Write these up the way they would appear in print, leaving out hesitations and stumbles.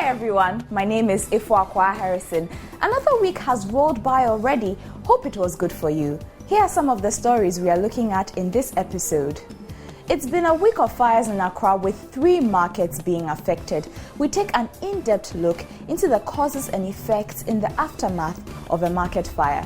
Hi everyone, my name is Ifwakwa Harrison. Another week has rolled by already. Hope it was good for you. Here are some of the stories we are looking at in this episode. It's been a week of fires in Accra with 3 markets being affected. We take an in-depth look into the causes and effects in the aftermath of a market fire.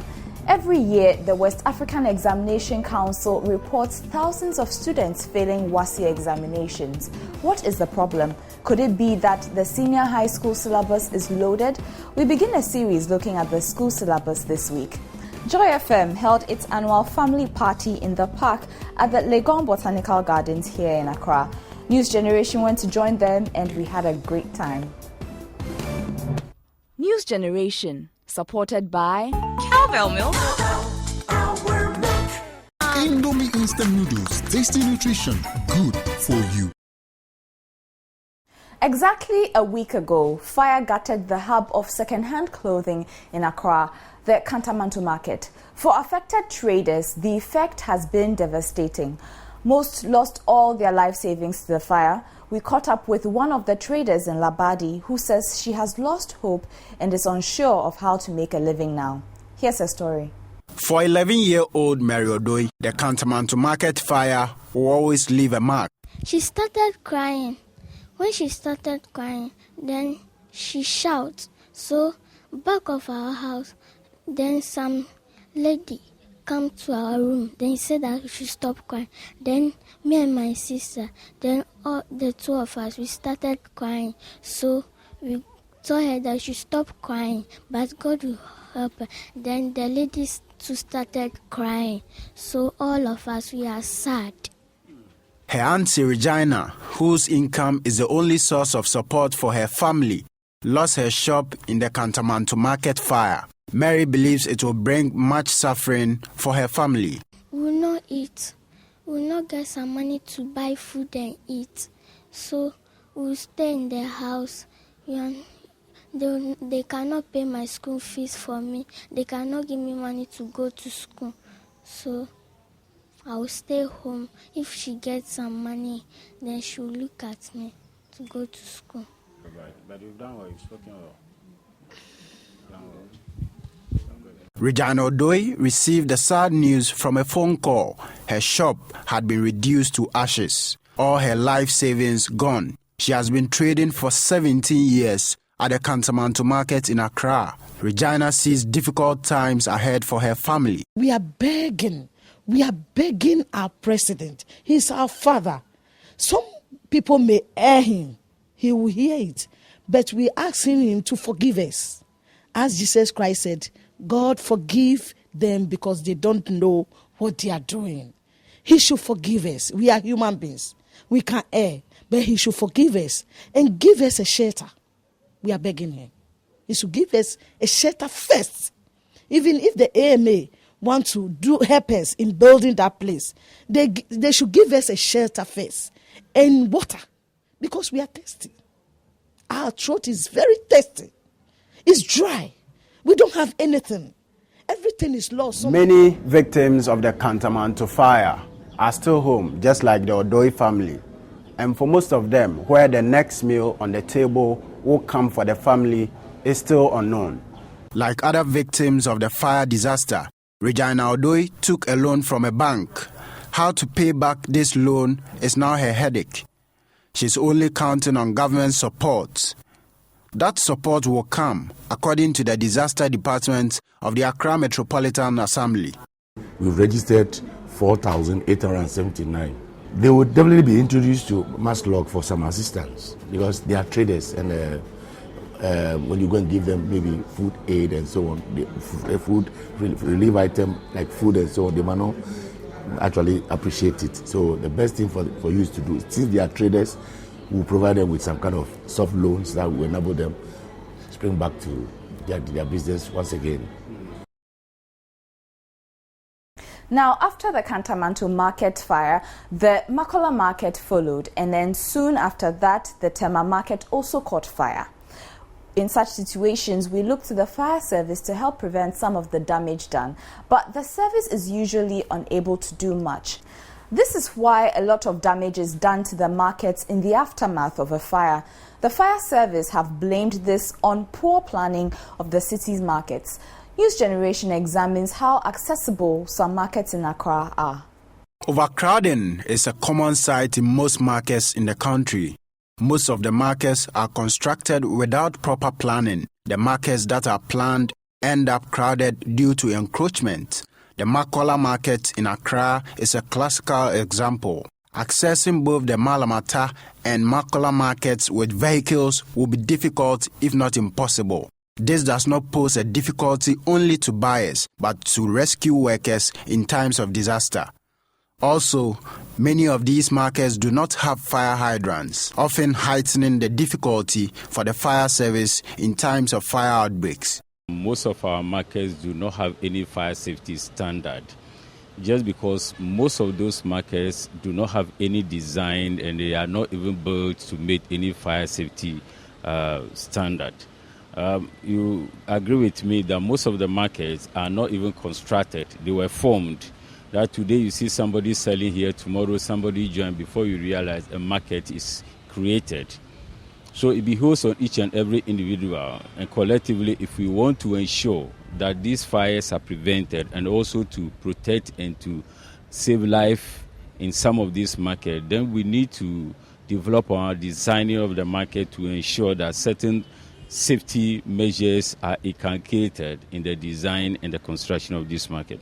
Every year, the West African Examination Council reports thousands of students failing WASSCE examinations. What is the problem? Could it be that the Senior High Schools Syllabus is loaded? We begin a series looking at the school syllabus this week. Joy FM held its annual family party in the park at the Legon Botanical Gardens here in Accra. News Generation went to join them and we had a great time. News Generation, supported by Cowbell Milk. Indomie instant noodles, tasty nutrition, good for you. Exactly a week ago, fire gutted the hub of second-hand clothing in Accra, the Kantamanto market. For affected traders, the effect has been devastating. Most lost all their life savings to the fire. We caught up with one of the traders in Labadi who says she has lost hope and is unsure of how to make a living now. Here's her story. For 11-year-old Mary Odoi, the Kantamanto market fire will always leave a mark. She started crying. When she started crying, then she shouted. So, back of our house, then some lady come to our room. Then he said that we should stop crying. Then me and my sister, then all the 2 of us, we started crying. So we told her that she should stop crying, but God will help her. Then the ladies too started crying. So all of us, we are sad. Her auntie Regina, whose income is the only source of support for her family, lost her shop in the Kantamanto market fire. Mary believes it will bring much suffering for her family. We will not eat. We will not get some money to buy food and eat. So we will stay in the house. They cannot pay my school fees for me. They cannot give me money to go to school. So I will stay home. If she gets some money, then she will look at me to go to school. But you've done what you've spoken about. Regina Odoi received the sad news from a phone call. Her shop had been reduced to ashes. All her life savings gone. She has been trading for 17 years at the Kantamanto market in Accra. Regina sees difficult times ahead for her family. We are begging our president. He's our father. Some people may err him. He will hear it. But we are asking him to forgive us. As Jesus Christ said, God forgive them because they don't know what they are doing. He should forgive us. We are human beings. We can err. But he should forgive us and give us a shelter. We are begging him. He should give us a shelter first. Even if the AMA want to help us in building that place, they should give us a shelter first and water, because we are thirsty. Our throat is very thirsty. It's dry. We don't have anything. Everything is lost. Many victims of the Kantamanto fire are still home, just like the Odoi family. And for most of them, where the next meal on the table will come for the family is still unknown. Like other victims of the fire disaster, Regina Odoi took a loan from a bank. How to pay back this loan is now her headache. She's only counting on government support. That support will come, according to the Disaster Department of the Accra Metropolitan Assembly. We've registered 4,879. They will definitely be introduced to Maslog for some assistance, because they are traders, and when you go and give them maybe food aid and so on, the food relief item like food and so on, they might not actually appreciate it. So the best thing for you is to do, since they are traders, we'll provide them with some kind of soft loans that will enable them to spring back to their business once again. Now, after the Kantamanto market fire, the Makola market followed, and then soon after that, the Tema market also caught fire. In such situations, we look to the fire service to help prevent some of the damage done, but the service is usually unable to do much. This is why a lot of damage is done to the markets in the aftermath of a fire. The fire service have blamed this on poor planning of the city's markets. News Generation examines how accessible some markets in Accra are. Overcrowding is a common sight in most markets in the country. Most of the markets are constructed without proper planning. The markets that are planned end up crowded due to encroachment. The Makola market in Accra is a classical example. Accessing both the Malamata and Makola markets with vehicles will be difficult, if not impossible. This does not pose a difficulty only to buyers, but to rescue workers in times of disaster. Also, many of these markets do not have fire hydrants, often heightening the difficulty for the fire service in times of fire outbreaks. Most of our markets do not have any fire safety standard, just because most of those markets do not have any design and they are not even built to meet any fire safety standard. You agree with me that most of the markets are not even constructed. They were formed. That today you see somebody selling here, tomorrow somebody join, before you realize a market is created. So it behoves on each and every individual and collectively, if we want to ensure that these fires are prevented and also to protect and to save life in some of these markets, then we need to develop our designing of the market to ensure that certain safety measures are inculcated in the design and the construction of this market.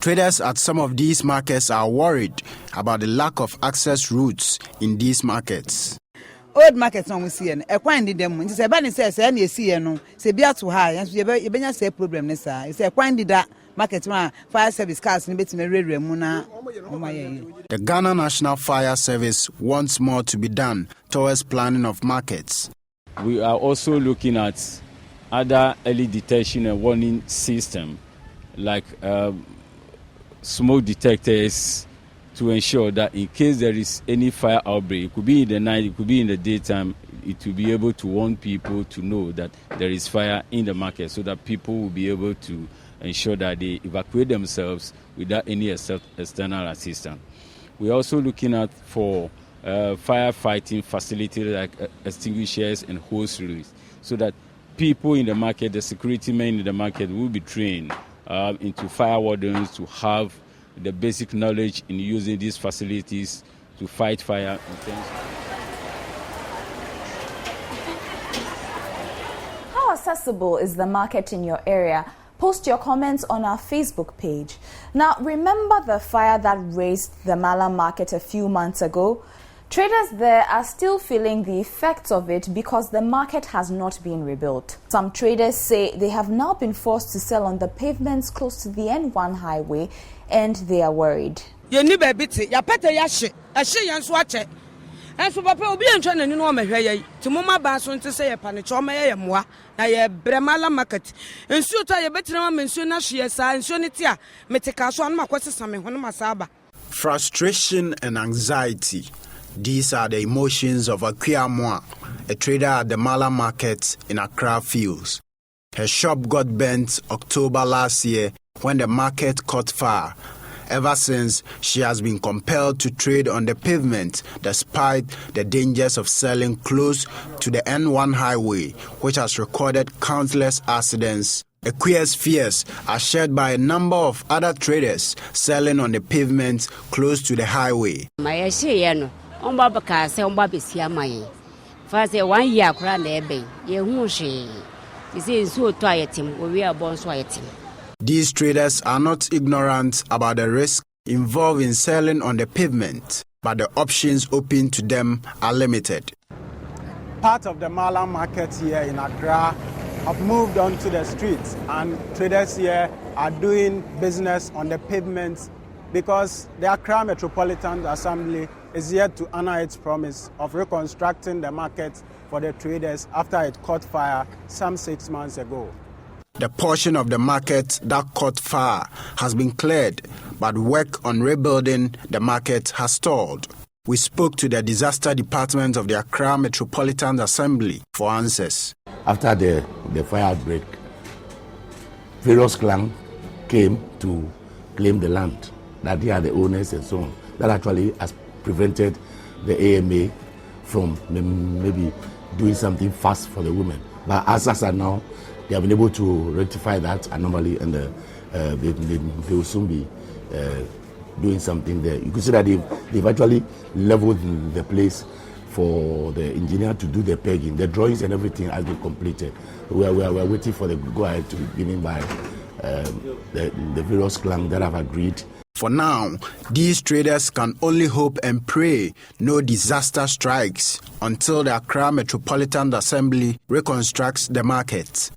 Traders at some of these markets are worried about the lack of access routes in these markets. Old markets on we see and acquiring them. It's a banning says, and you see, and say, be too high, and you better say problem. It's a quantity that market fire service cars and bits in the Muna. The Ghana National Fire Service wants more to be done towards planning of markets. We are also looking at other early detection and warning system, like smoke detectors, to ensure that in case there is any fire outbreak, it could be in the night, it could be in the daytime, it will be able to warn people to know that there is fire in the market, so that people will be able to ensure that they evacuate themselves without any external assistance. We're also looking at for firefighting facilities like extinguishers and hose release, so that people in the market, the security men in the market, will be trained into fire wardens to have the basic knowledge in using these facilities to fight fire. How accessible is the market in your area? Post your comments on our Facebook page. Now, remember the fire that razed the Mala market a few months ago? Traders there are still feeling the effects of it because the market has not been rebuilt. Some traders say they have now been forced to sell on the pavements close to the N1 highway, and they are worried. And so Papa will be in China, no more here. To Mama Basson to say a panichoma, moi, I Bremala market. And so I better mention as she is and Sonitia, Metecasson, Maquasam, when Masaba. Frustration and anxiety. These are the emotions of Akia Moa, a trader at the Mala market in Accra Fields. Her shop got burnt October last year when the market caught fire. Ever since, she has been compelled to trade on the pavement despite the dangers of selling close to the N1 highway, which has recorded countless accidents. Akia's fears are shared by a number of other traders selling on the pavement close to the highway. On Babaka, say on Babisia, my first 1 year crown ebe, ye who she is so tired him, we are born sweating. These traders are not ignorant about the risk involved in selling on the pavement, but the options open to them are limited. Part of the Mala market here in Accra have moved onto the streets, and traders here are doing business on the pavement because the Accra Metropolitan Assembly is yet to honor its promise of reconstructing the market for the traders after it caught fire some 6 months ago. The portion of the market that caught fire has been cleared, but work on rebuilding the market has stalled. We spoke to the disaster department of the Accra Metropolitan Assembly for answers. After the fire outbreak, various clans came to claim the land, that they are the owners and so on. That actually has prevented the AMA from maybe doing something fast for the women. But as of now, they have been able to rectify that anomaly, and they will soon be doing something there. You could see that they've actually leveled the place for the engineer to do the pegging. The drawings and everything has been completed. We are waiting for the go-ahead to be given by the various clans that have agreed. For now, these traders can only hope and pray no disaster strikes until the Accra Metropolitan Assembly reconstructs the market.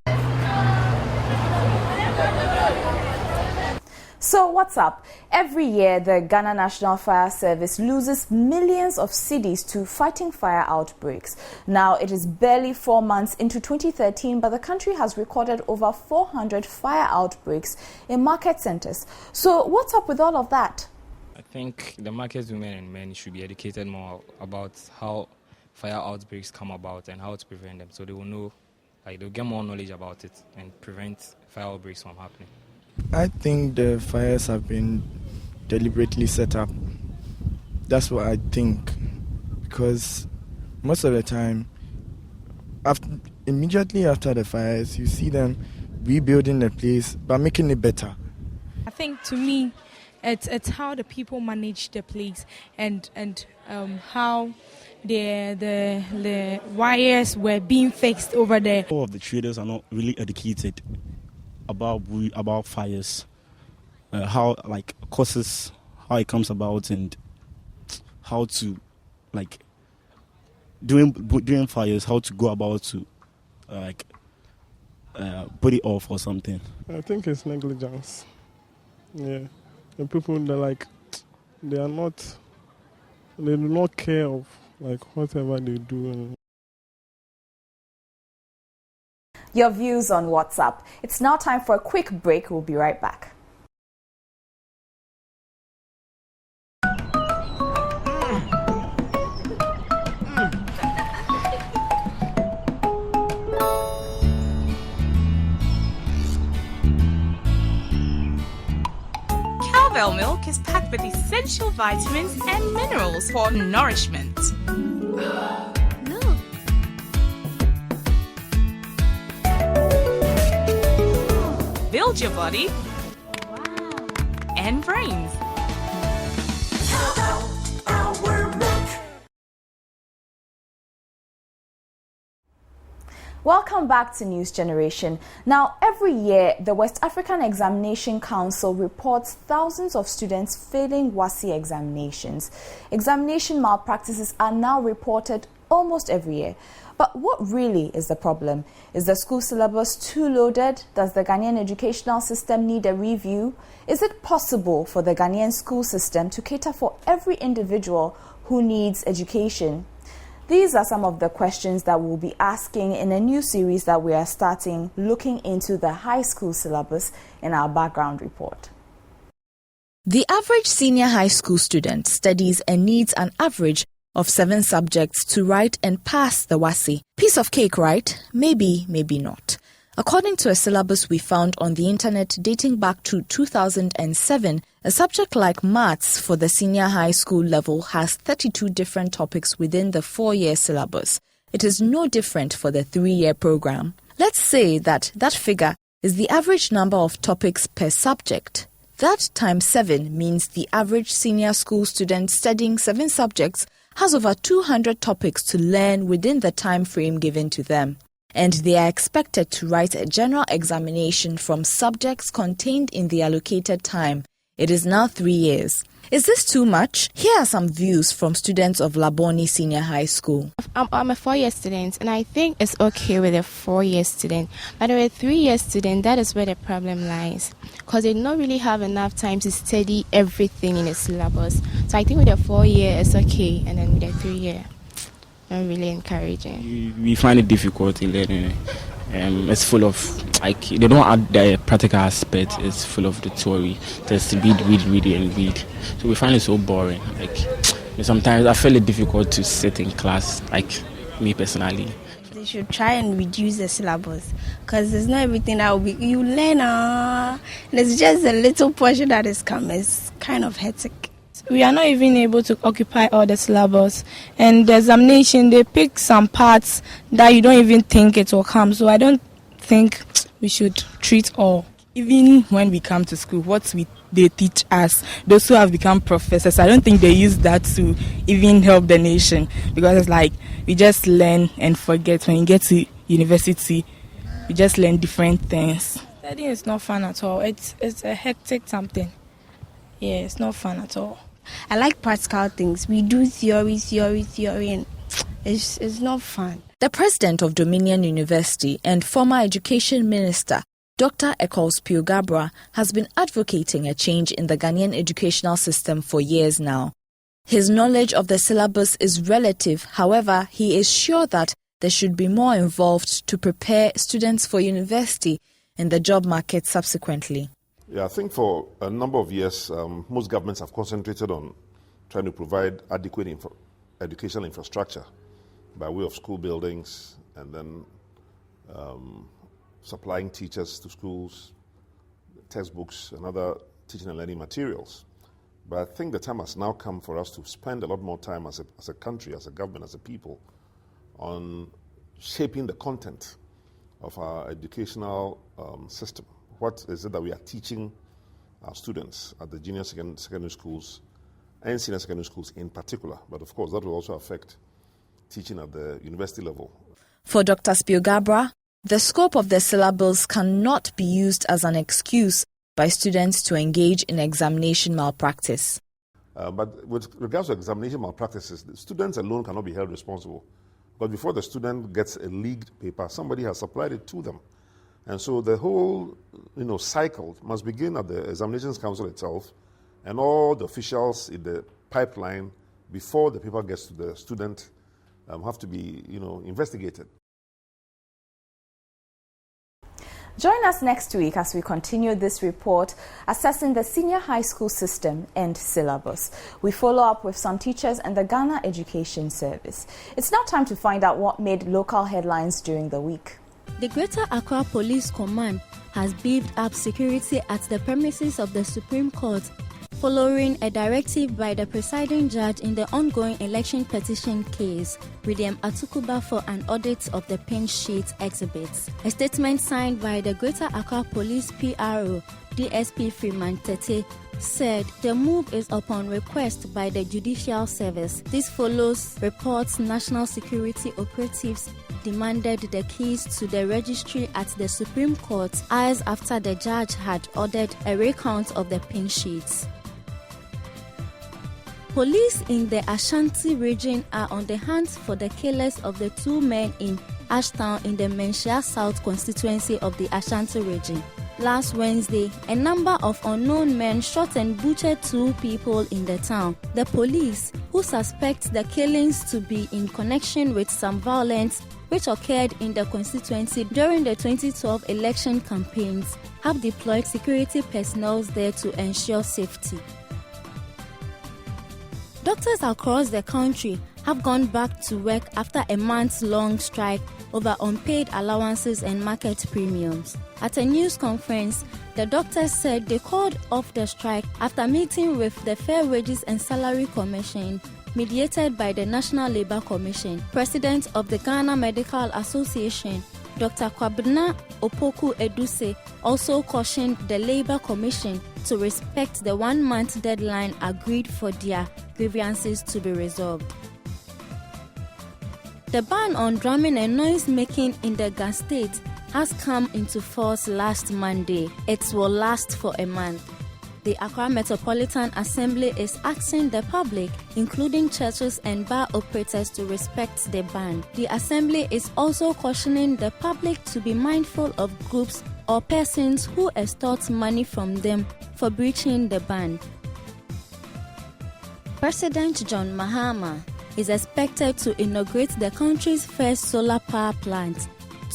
So what's up? Every year, the Ghana National Fire Service loses millions of cedis to fighting fire outbreaks. Now, it is barely 4 months into 2013, but the country has recorded over 400 fire outbreaks in market centers. So what's up with all of that? I think the market women and men should be educated more about how fire outbreaks come about and how to prevent them, so they will know, they'll get more knowledge about it and prevent fire outbreaks from happening. I think the fires have been deliberately set up. That's what I think, because most of the time, immediately after the fires, you see them rebuilding the place but making it better. I think, to me, it's how the people manage the place and how the wires were being fixed over there. All of the traders are not really educated about fires, how causes, how it comes about, and how to during fires, how to go about to put it off or something. I think it's negligence. Yeah, the people that they do not care of whatever they do. Your views on WhatsApp. It's now time for a quick break. We'll be right back. Cowbell milk is packed with essential vitamins and minerals for nourishment. Build your body and brains. Welcome back to News Generation. Now, every year, the West African Examination Council reports thousands of students failing WASSCE examinations. Examination malpractices are now reported almost every year. But what really is the problem? Is the school syllabus too loaded? Does the Ghanaian educational system need a review? Is it possible for the Ghanaian school system to cater for every individual who needs education? These are some of the questions that we'll be asking in a new series that we are starting, looking into the high school syllabus in our background report. The average senior high school student studies and needs an average of 7 subjects to write and pass the WASSCE. Piece of cake, right? Maybe, maybe not. According to a syllabus we found on the internet dating back to 2007, a subject like maths for the senior high school level has 32 different topics within the 4-year syllabus. It is no different for the 3-year program. Let's say that figure is the average number of topics per subject. That times 7 means the average senior school student studying 7 subjects has over 200 topics to learn within the time frame given to them. And they are expected to write a general examination from subjects contained in the allocated time. It is now 3 years. Is this too much? Here are some views from students of Laboni Senior High School. I'm a 4-year student, and I think it's okay with a 4-year student. But with a 3-year student, that is where the problem lies, because they don't really have enough time to study everything in the syllabus. So I think with a 4-year, it's okay, and then with a 3-year, not really encouraging. We find it difficult in learning. It's full of, they don't add the practical aspect. It's full of the theory. Just read, and read. So we find it so boring. Sometimes I feel it difficult to sit in class, me personally. They should try and reduce the syllabus, because it's not everything that will be, you learn, and it's just a little portion that is coming. It's kind of hectic. we are not even able to occupy all the syllabus. And the examination, they pick some parts that you don't even think it will come. So I don't think we should treat all. Even when we come to school, they teach us, those who have become professors, I don't think they use that to even help the nation, because it's like we just learn and forget. When you get to university, we just learn different things. Studying is not fun at all. It's a hectic something. Yeah, it's not fun at all. I like practical things. We do theory, and it's not fun. The president of Dominion University and former education minister, Dr. Eccles Piogabra, has been advocating a change in the Ghanaian educational system for years now. His knowledge of the syllabus is relative. However, he is sure that there should be more involved to prepare students for university and the job market subsequently. Yeah, I think for a number of years, most governments have concentrated on trying to provide adequate educational infrastructure by way of school buildings and then supplying teachers to schools, textbooks, and other teaching and learning materials. But I think the time has now come for us to spend a lot more time as a country, as a government, as a people, on shaping the content of our educational system. What is it that we are teaching our students at the junior secondary schools and senior secondary schools in particular? But of course, that will also affect teaching at the university level. For Dr. Spiogabra, the scope of the syllabus cannot be used as an excuse by students to engage in examination malpractice. But with regards to examination malpractices, the students alone cannot be held responsible. But before the student gets a leaked paper, somebody has supplied it to them. And so the whole cycle must begin at the Examinations Council itself and all the officials in the pipeline before the paper gets to the student have to be investigated. Join us next week as we continue this report assessing the senior high school system and syllabus. We follow up with some teachers and the Ghana Education Service. It's now time to find out what made local headlines during the week. The Greater Accra Police Command has beefed up security at the premises of the Supreme Court following a directive by the presiding judge in the ongoing election petition case, William Atukuba, for an audit of the pink sheet exhibits. A statement signed by the Greater Accra Police PRO, DSP Freeman Tete, said the move is upon request by the Judicial Service. This follows reports national security operatives demanded the keys to the registry at the Supreme Court hours after the judge had ordered a recount of the pink sheets. Police in the Ashanti region are on the hunt for the killers of the two men in Ashtown in the Menchia South constituency of the Ashanti region. Last Wednesday, a number of unknown men shot and butchered two people in the town. The police, who suspect the killings to be in connection with some violence which occurred in the constituency during the 2012 election campaigns, have deployed security personnel there to ensure safety. Doctors across the country have gone back to work after a months-long strike over unpaid allowances and market premiums. At a news conference, the doctors said they called off the strike after meeting with the Fair Wages and Salary Commission, mediated by the National Labour Commission. President of the Ghana Medical Association, Dr. Kwabena Opoku Eduse, also cautioned the Labour Commission to respect the 1-month deadline agreed for their grievances to be resolved. The ban on drumming and noise making in the Ghana state has come into force last Monday. It will last for a month. The Accra Metropolitan Assembly is asking the public, including churches and bar operators, to respect the ban. The Assembly is also cautioning the public to be mindful of groups or persons who extort money from them for breaching the ban. President John Mahama is expected to inaugurate the country's first solar power plant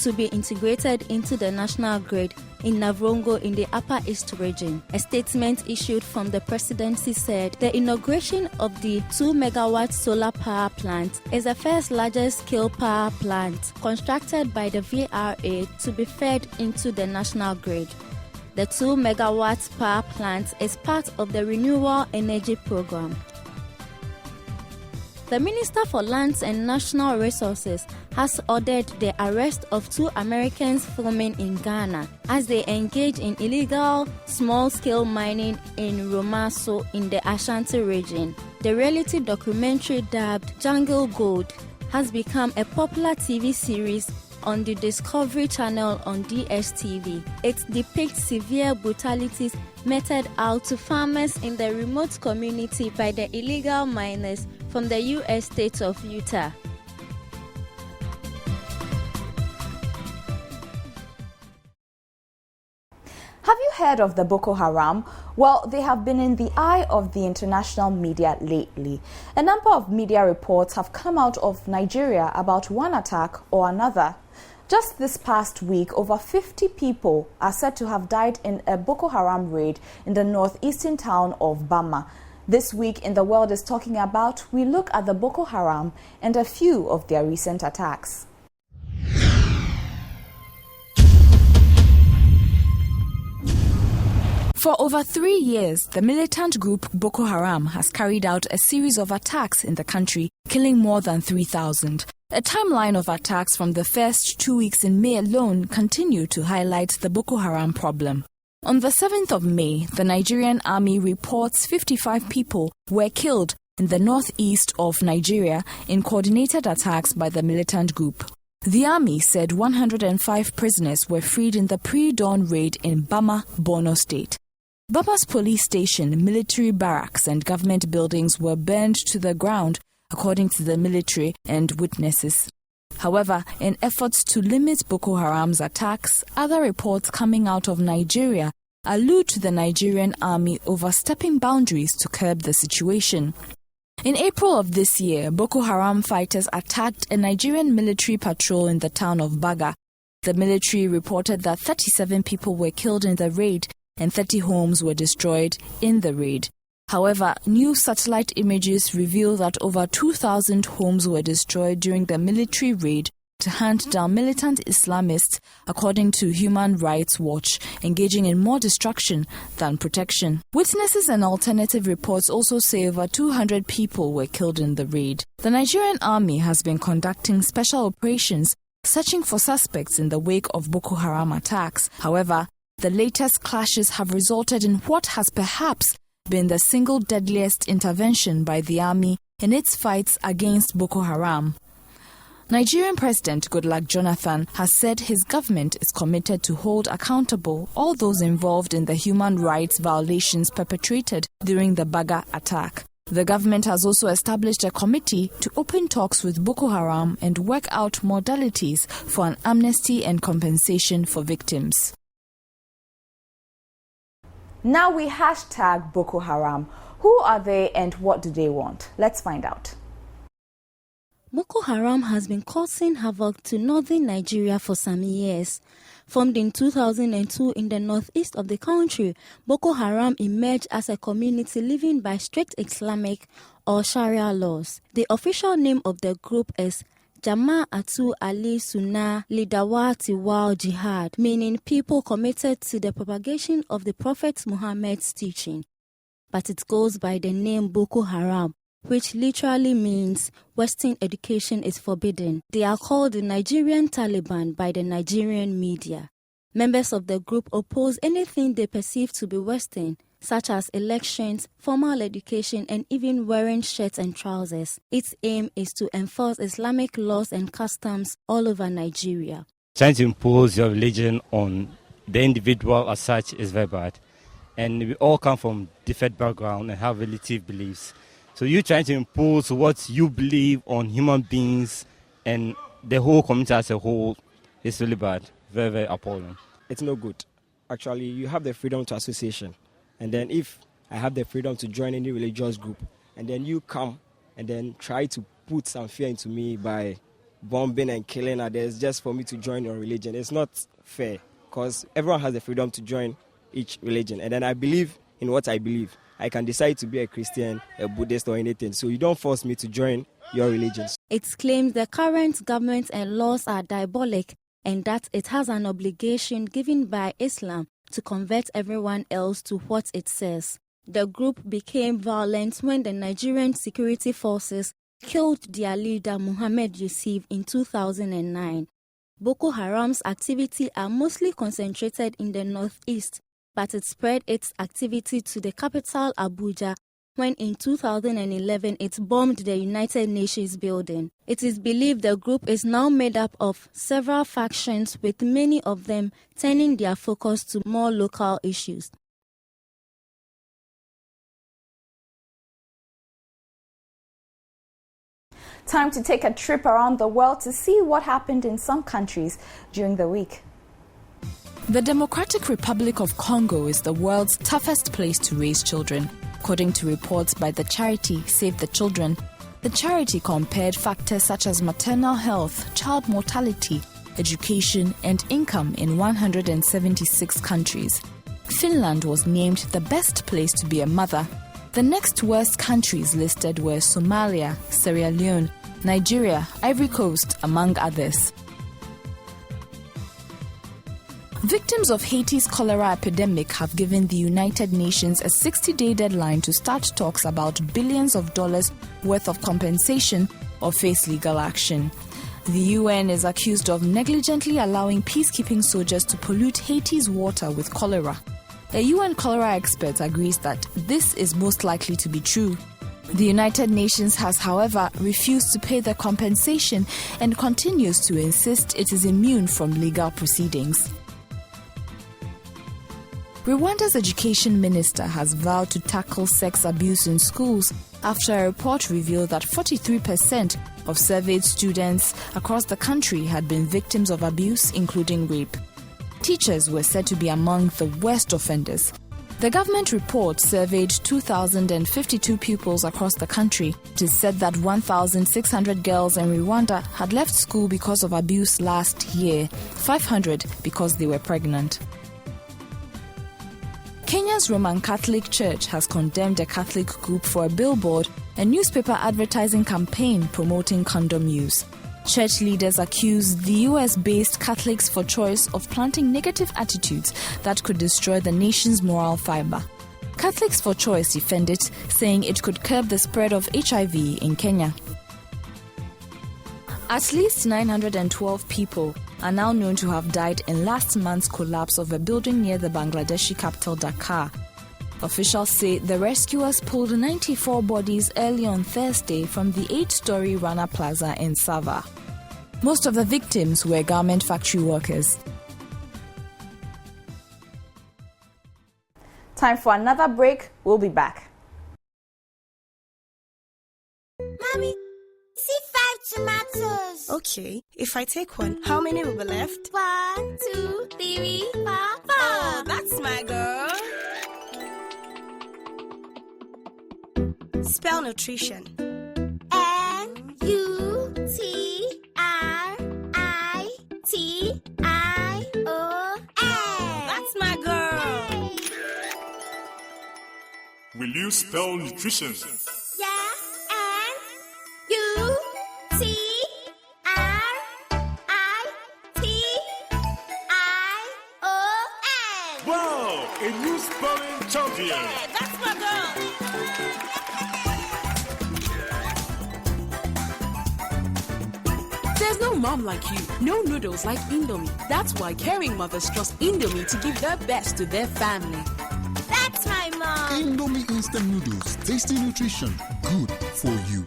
to be integrated into the national grid in Navrongo in the Upper East region. A statement issued from the presidency said the inauguration of the 2-megawatt solar power plant is the first larger-scale power plant constructed by the VRA to be fed into the national grid. The 2 megawatt power plant is part of the Renewable Energy Program. The Minister for Lands and National Resources has ordered the arrest of 2 Americans filming in Ghana as they engage in illegal small-scale mining in Romaso in the Ashanti region. The reality documentary dubbed Jungle Gold has become a popular TV series on the Discovery Channel on DSTV. It depicts severe brutalities meted out to farmers in the remote community by the illegal miners from the U.S. state of Utah. Have you heard of the Boko Haram? Well, they have been in the eye of the international media lately. A number of media reports have come out of Nigeria about one attack or another. Just this past week, over 50 people are said to have died in a Boko Haram raid in the northeastern town of Bama. This week in The World is talking about, we look at the Boko Haram and a few of their recent attacks. For over 3 years, the militant group Boko Haram has carried out a series of attacks in the country, killing more than 3,000. A timeline of attacks from the first 2 weeks in May alone continue to highlight the Boko Haram problem. On the 7th of May, the Nigerian army reports 55 people were killed in the northeast of Nigeria in coordinated attacks by the militant group. The army said 105 prisoners were freed in the pre-dawn raid in Bama, Borno State. Bama's police station, military barracks and government buildings were burned to the ground, according to the military and witnesses. However, in efforts to limit Boko Haram's attacks, other reports coming out of Nigeria allude to the Nigerian army overstepping boundaries to curb the situation. In April of this year, Boko Haram fighters attacked a Nigerian military patrol in the town of Baga. The military reported that 37 people were killed in the raid and 30 homes were destroyed in the raid. However, new satellite images reveal that over 2,000 homes were destroyed during the military raid to hunt down militant Islamists, according to Human Rights Watch, engaging in more destruction than protection. Witnesses and alternative reports also say over 200 people were killed in the raid. The Nigerian army has been conducting special operations, searching for suspects in the wake of Boko Haram attacks. However, the latest clashes have resulted in what has perhaps been the single deadliest intervention by the army in its fights against Boko Haram. Nigerian President Goodluck Jonathan has said his government is committed to hold accountable all those involved in the human rights violations perpetrated during the Baga attack. The government has also established a committee to open talks with Boko Haram and work out modalities for an amnesty and compensation for victims. Now we hashtag Boko Haram. Who are they and what do they want? Let's find out. Boko Haram has been causing havoc to northern Nigeria for some years. Formed in 2002 in the northeast of the country, Boko Haram emerged as a community living by strict Islamic or Sharia laws. The official name of the group is Jama'atu Ali Sunnah Lidawati Wal Jihad, meaning people committed to the propagation of the Prophet Muhammad's teaching. But it goes by the name Boko Haram, which literally means Western education is forbidden. They are called the Nigerian Taliban by the Nigerian media. Members of the group oppose anything they perceive to be Western, such as elections, formal education, and even wearing shirts and trousers. Its aim is to enforce Islamic laws and customs all over Nigeria. Trying to impose your religion on the individual as such is very bad. And we all come from different backgrounds and have relative beliefs. So you trying to impose what you believe on human beings and the whole community as a whole is really bad. Very, very appalling. It's no good. Actually, you have the freedom to association. And then if I have the freedom to join any religious group, and then you come and then try to put some fear into me by bombing and killing others just for me to join your religion, it's not fair, because everyone has the freedom to join each religion. And then I believe in what I believe. I can decide to be a Christian, a Buddhist, or anything. So you don't force me to join your religion. It claims the current government and laws are diabolic and that it has an obligation given by Islam to convert everyone else to what it says. The group became violent when the Nigerian security forces killed their leader Muhammad Yusuf in 2009. Boko Haram's activity are mostly concentrated in the northeast, but it spread its activity to the capital Abuja when in 2011 it bombed the United Nations building. It is believed the group is now made up of several factions, with many of them turning their focus to more local issues. Time to take a trip around the world to see what happened in some countries during the week. The Democratic Republic of Congo is the world's toughest place to raise children. According to reports by the charity Save the Children, the charity compared factors such as maternal health, child mortality, education, and income in 176 countries. Finland was named the best place to be a mother. The next worst countries listed were Somalia, Sierra Leone, Nigeria, Ivory Coast, among others. Victims of Haiti's cholera epidemic have given the United Nations a 60-day deadline to start talks about billions of dollars worth of compensation or face legal action. The UN is accused of negligently allowing peacekeeping soldiers to pollute Haiti's water with cholera. A UN cholera expert agrees that this is most likely to be true. The United Nations has, however, refused to pay the compensation and continues to insist it is immune from legal proceedings. Rwanda's education minister has vowed to tackle sex abuse in schools after a report revealed that 43% of surveyed students across the country had been victims of abuse, including rape. Teachers were said to be among the worst offenders. The government report surveyed 2,052 pupils across the country. It is said that 1,600 girls in Rwanda had left school because of abuse last year, 500 because they were pregnant. Kenya's Roman Catholic Church has condemned a Catholic group for a billboard and newspaper advertising campaign promoting condom use. Church leaders accuse the US-based Catholics for Choice of planting negative attitudes that could destroy the nation's moral fiber. Catholics for Choice defend it, saying it could curb the spread of HIV in Kenya. At least 912 people are now known to have died in last month's collapse of a building near the Bangladeshi capital Dhaka. Officials say the rescuers pulled 94 bodies early on Thursday from the 8-story Rana Plaza in Sabah. Most of the victims were garment factory workers. Time for another break. We'll be back. Mommy, see 5 tomatoes. Okay, if I take one, how many will be left? 1, 2, 3, 4, 4. Oh, that's my girl. Spell nutrition. N-U-T-R-I-T-I-O-N. That's my girl. Will you spell nutrition? Yeah, N-U-T-R-I-T-I-O-N. Wow, a new spelling champion. Yeah, that's my girl. There's no mom like you, no noodles like Indomie. That's why caring mothers trust Indomie to give their best to their family. That's my mom. Indomie instant noodles, tasty nutrition, good for you.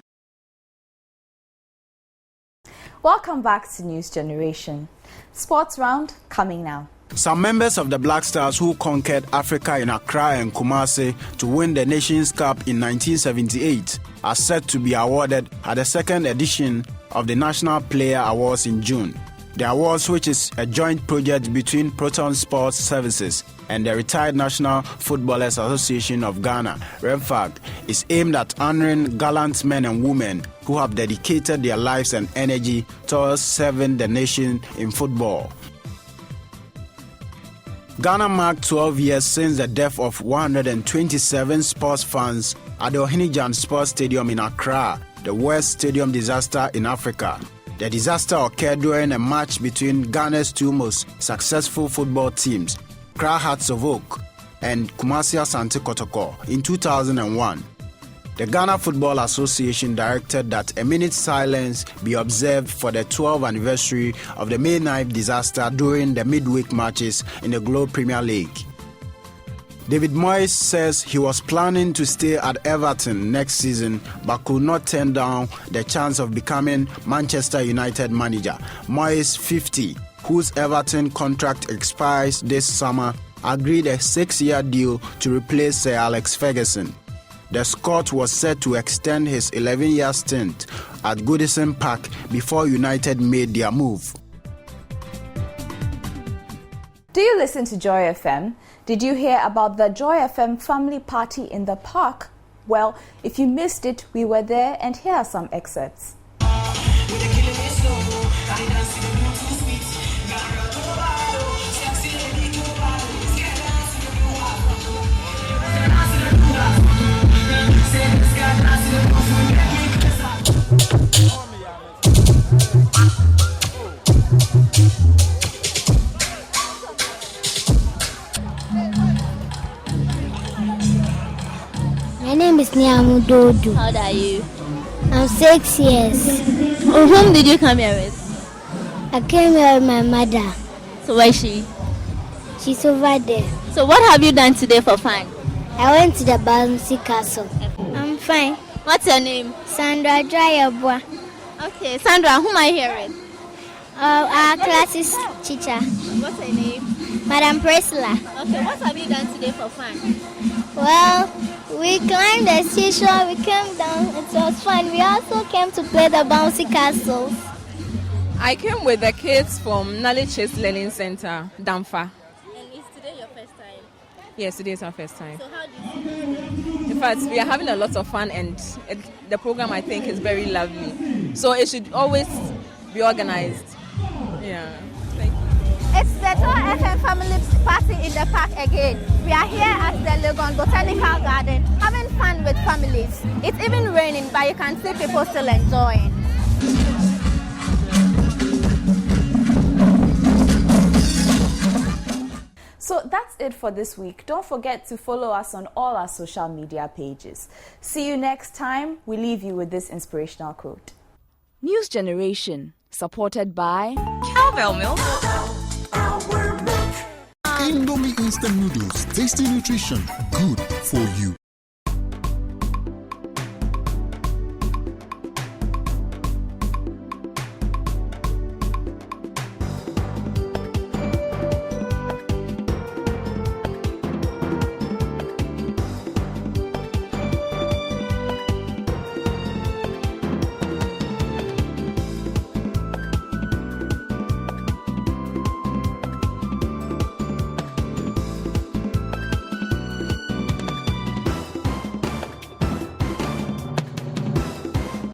Welcome back to News Generation. Sports round coming now. Some members of the Black Stars who conquered Africa in Accra and Kumasi to win the Nations Cup in 1978 are set to be awarded at the second edition of the National Player Awards in June. The awards, which is a joint project between Proton Sports Services and the Retired National Footballers Association of Ghana, REMFAG, is aimed at honoring gallant men and women who have dedicated their lives and energy towards serving the nation in football. Ghana marked 12 years since the death of 127 sports fans at the Ohinijan Sports Stadium in Accra, the worst stadium disaster in Africa. The disaster occurred during a match between Ghana's two most successful football teams, Kra Hearts of Oak, and Kumasi Asante Kotoko in 2001. The Ghana Football Association directed that a minute's silence be observed for the 12th anniversary of the May 9th disaster during the midweek matches in the Globe Premier League. David Moyes says he was planning to stay at Everton next season but could not turn down the chance of becoming Manchester United manager. Moyes, 50, whose Everton contract expires this summer, agreed a 6-year deal to replace Sir Alex Ferguson. The Scot was set to extend his 11-year stint at Goodison Park before United made their move. Do you listen to Joy FM? Did you hear about the Joy FM family party in the park? Well, if you missed it, we were there, and here are some excerpts. My name is Niamu Dodu. How old are you? I'm 6 years. Whom did you come here with? I came here with my mother. So where is she? She's over there. So what have you done today for fun? I went to the bouncy castle. I'm fine. What's your name? Sandra Drayabwa. Okay, Sandra, whom am I here with? Our classes teacher. What's her name? Madam Priscilla. Okay, what have you done today for fun? Well, we climbed the seashore, we came down, it was fun. We also came to play the bouncy castles. I came with the kids from Knowledge Learning Center, Damfa. And is today your first time? Yes, today is our first time. So how do you feel? In fact, we are having a lot of fun, and the program, I think, is very lovely. So it should always be organized. Yeah. Thank you. It's the Joy FM family party in the park again. We are here at the Legon Botanical Garden having fun with families. It's even raining, but you can see people still enjoying. So that's it for this week. Don't forget to follow us on all our social media pages. See you next time. We leave you with this inspirational quote. News Generation, supported by Cowbell Milk. Indomie instant noodles, tasty nutrition, good for you.